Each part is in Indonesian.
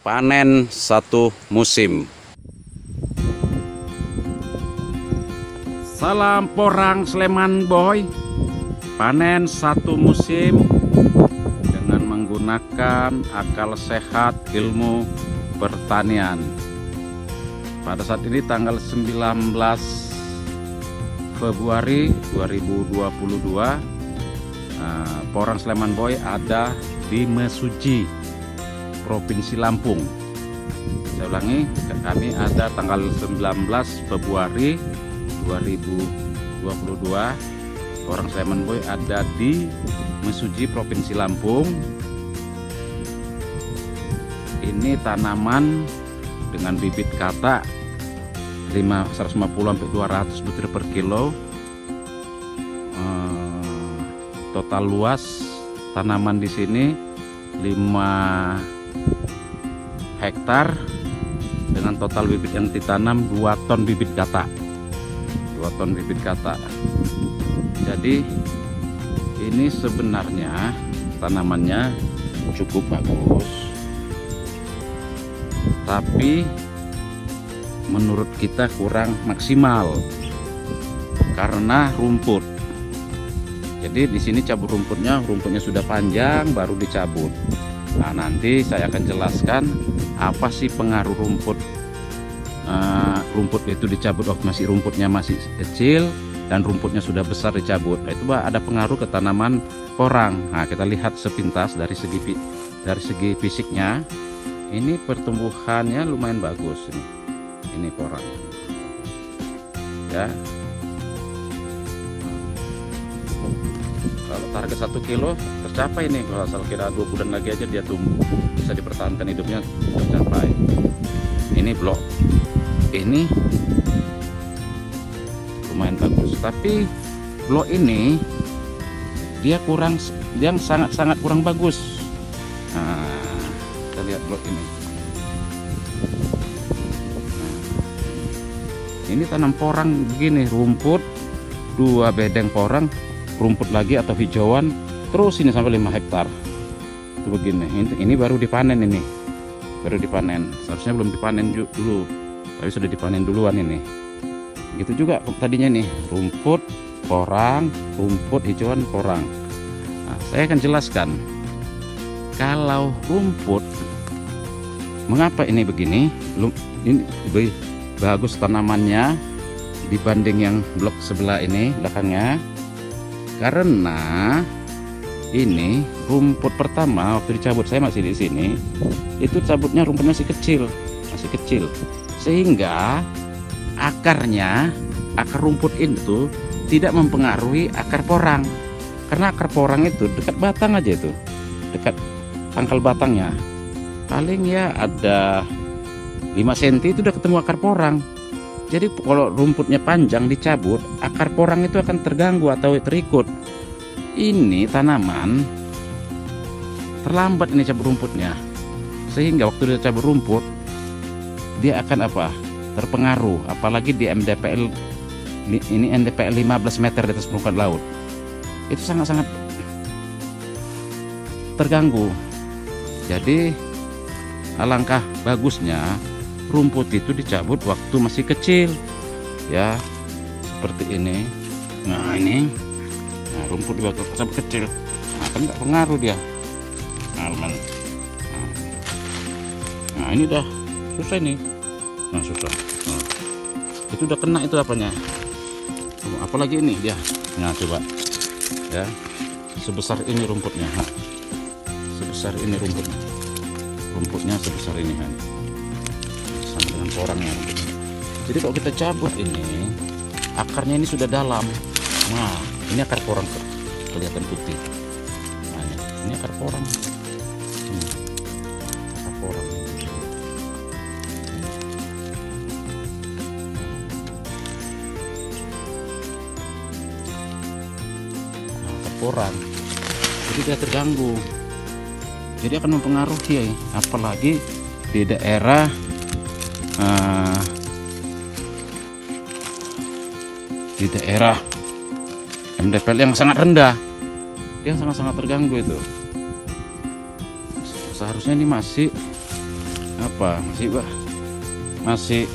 panen satu musim. Salam porang Sleman Boy, panen satu musim dengan menggunakan akal sehat ilmu pertanian. Pada saat ini tanggal 19 Februari 2022, porang Sleman Boy ada di Mesuji, Provinsi Lampung. Saya ulangi, kami ada tanggal 19 Februari 2022. Porang Sleman Boy ada di Mesuji, Provinsi Lampung. Ini tanaman dengan bibit kata 150 sampai 200 butir per kilo. Total luas tanaman di sini 5 hektar dengan total bibit yang ditanam 2 ton bibit kata. 2 ton bibit kata. Jadi ini sebenarnya tanamannya cukup bagus, tapi menurut kita kurang maksimal karena rumput. Jadi di sini cabut rumputnya sudah panjang baru dicabut. Nah, nanti saya akan jelaskan apa sih pengaruh rumput. Rumput itu dicabut waktu rumputnya masih kecil dan rumputnya sudah besar dicabut. Nah, itu ada pengaruh ke tanaman porang. Nah, kita lihat sepintas dari segi fisiknya. Ini pertumbuhannya lumayan bagus ini porang ya. Kalau target 1 kilo tercapai nih, kalau asal kira 2 bulan lagi aja dia tumbuh, bisa dipertahankan hidupnya tercapai. Ini blok ini lumayan bagus, tapi blok ini dia sangat kurang bagus. Nah, kita lihat blok ini. Ini tanam porang begini, rumput 2 bedeng porang, rumput lagi atau hijauan, terus ini sampai 5 hektar. Itu begini. Ini baru dipanen ini. Baru dipanen. Seharusnya belum dipanen dulu, tapi sudah dipanen duluan ini. Gitu juga tadinya nih, rumput porang, rumput hijauan porang. Nah, saya akan jelaskan. Kalau rumput, mengapa ini begini? Ini bagus tanamannya dibanding yang blok sebelah ini belakangnya, karena ini rumput pertama waktu dicabut, saya masih di sini, itu cabutnya rumputnya masih kecil, sehingga akar rumput itu tidak mempengaruhi akar porang, karena akar porang itu dekat batang aja, itu dekat pangkal batangnya, paling ya ada 5 cm itu udah ketemu akar porang. Jadi kalau rumputnya panjang dicabut, akar porang itu akan terganggu atau terikut. Ini tanaman terlambat ini cabut rumputnya, sehingga waktu dia cabut rumput dia akan terpengaruh, apalagi di MDPL ini, MDPL 15 meter di atas permukaan laut, itu sangat-sangat terganggu. Jadi alangkah bagusnya rumput itu dicabut waktu masih kecil ya, seperti ini. Nah, ini rumput juga cabut kecil, nah, kan nggak pengaruh dia. Nah, ini udah susah nih. Nah, susah. Nah, itu udah kena itu apanya, apalagi ini dia. Nah, coba ya, sebesar ini rumputnya. Nah, sebesar ini rumputnya sebesar ini kan, sama dengan porangnya. Jadi kalau kita cabut ini, akarnya ini sudah dalam. Nah, ini akar porang kelihatan putih. Nah, ini akar porang. Akar porang. Nah, akar porang. Jadi dia terganggu. Jadi akan mempengaruhi, apalagi di daerah MDPL yang sangat rendah, dia sangat-sangat terganggu itu. Seharusnya ini masih apa masih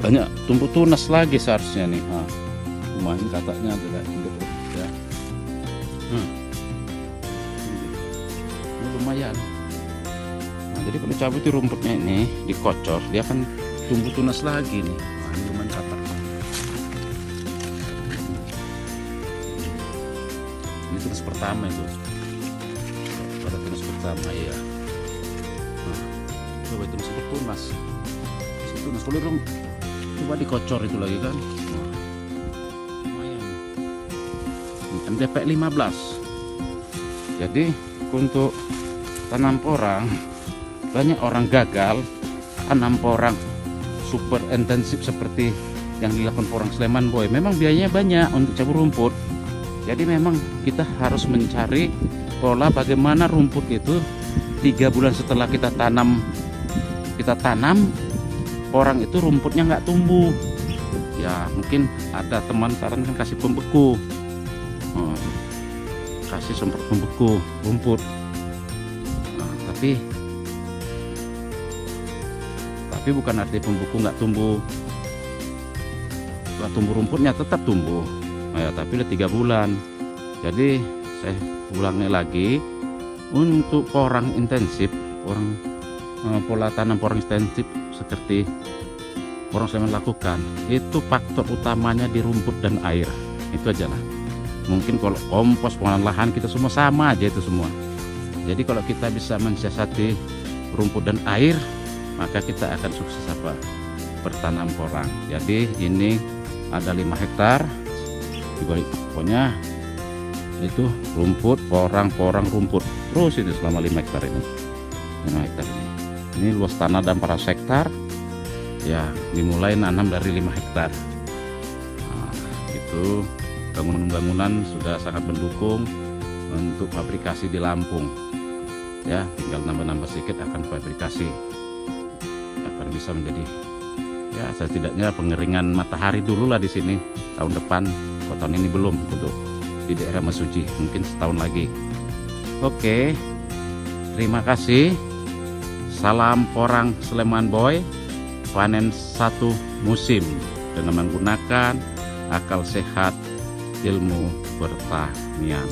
banyak tumbuh tunas lagi seharusnya nih. Lumayan katanya juga ya. Ini lumayan. Nah, jadi kalau cabut di rumputnya ini dikocor, dia akan tumbuh tunas lagi nih. Ini lumayan katak. Ini tunas pertama itu. Pada tunas pertama ya. Coba itu masih bertunas. Tunas kalau coba dikocor itu lagi kan. Lumayan. MDP 15. Jadi untuk tanam porang, banyak orang gagal tanam porang super intensif seperti yang dilakukan porang Sleman Boy. Memang biayanya banyak untuk cabut rumput. Jadi memang kita harus mencari pola bagaimana rumput itu 3 bulan setelah kita tanam porang itu rumputnya nggak tumbuh. Ya mungkin ada teman saran kan kasih pembeku, kasih semprot pembeku rumput. Nah, tapi bukan arti pembeku nggak tumbuh rumputnya, tetap tumbuh. Ya, tapi udah 3 bulan. Jadi saya ulangi lagi, untuk porang intensif, pola tanam porang intensif seperti porang Sleman lakukan, itu faktor utamanya di rumput dan air. Itu aja lah. Mungkin kalau kompos, pengolahan lahan, kita semua sama aja itu semua. Jadi kalau kita bisa mensiasati rumput dan air, maka kita akan sukses bertanam porang. Jadi ini ada 5 hektar. Dibalik pokoknya itu rumput, porang rumput terus itu selama 5 hektar ini. 5 hektar ini luas tanah dan 400 hektar ya, dimulai nanam dari 5 hektar. Nah, itu bangunan sudah sangat mendukung untuk fabrikasi di Lampung ya, tinggal nambah sedikit akan fabrikasi, akan bisa menjadi ya setidaknya pengeringan matahari dulu lah di sini tahun depan. Tahun ini belum untuk di daerah Mesuji, mungkin setahun lagi. Oke, terima kasih. Salam porang Sleman Boy, panen 1 musim dengan menggunakan akal sehat ilmu pertanian.